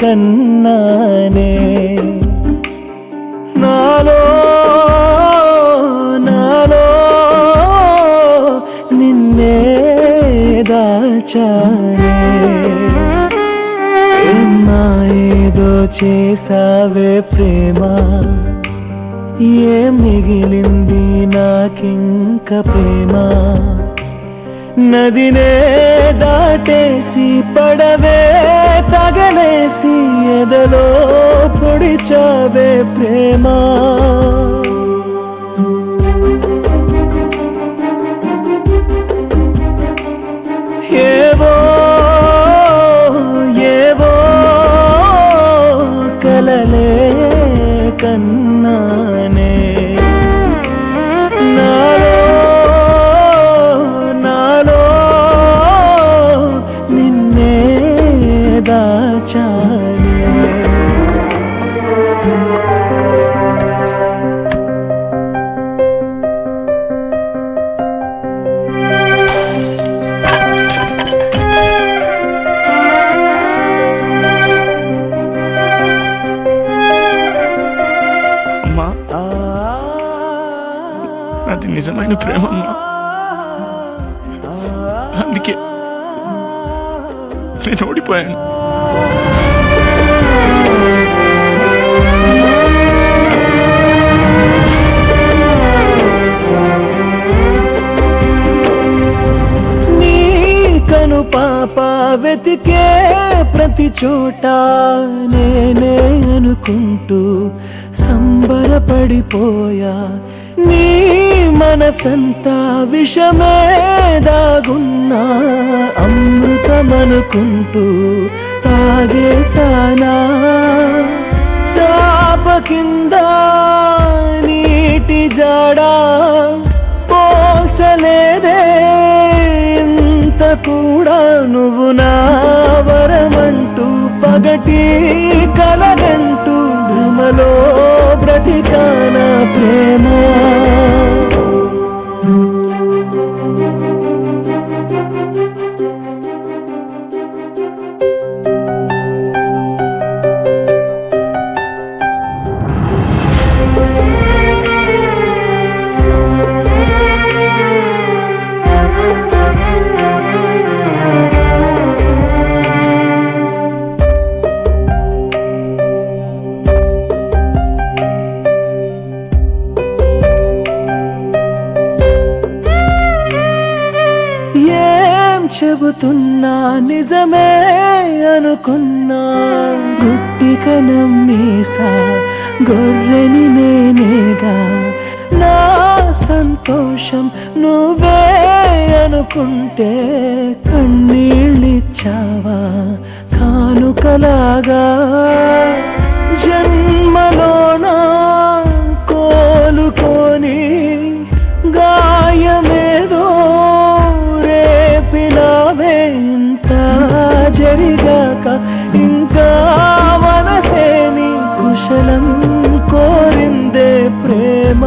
కన్నానే నాలో నాలో నిన్నే దాచానే ఏదో చేసావే ప్రేమ ఏం మిగిలింది నాకింక ప్రేమ నదినే దాటేసి పడవే తగలేసి ఎదలో పొడిచావే ప్రేమ ఏవో ఏవో కలలే కన్నానే నాలో నాలో నిన్నే దాచానే అది నిజమైన ప్రేమ అమ్మా. అందుకే నేను ఓడిపోయాను. నీ కను పాప వెతికే ప్రతి చోట నేనే అనుకుంటూ సంబరపడిపోయా నీ మనసంతా విషమే దాగున్నా అమృతమనుకుంటూ తాగేసానా చాప కింద నీటి జాడా పోల్చలేదే ఇంత కూడా నువ్వు నా వరమంటూ పగటి కలగంటూ భ్రమలో బ్రతికాన ప్రేమ చెబుతున్నా నిజమే అనుకున్నా గుట్టిక నమ్మేసా గొర్రెని నేనేగా నా సంతోషం నువ్వే అనుకుంటే కన్నీళ్ళిచ్చావా కానుకలాగా జన్మలోనా కోలుకొని గాయమేదో ఇంత జరిగాక ఇంకా మనసేని కుశలం కోరిందే ప్రేమ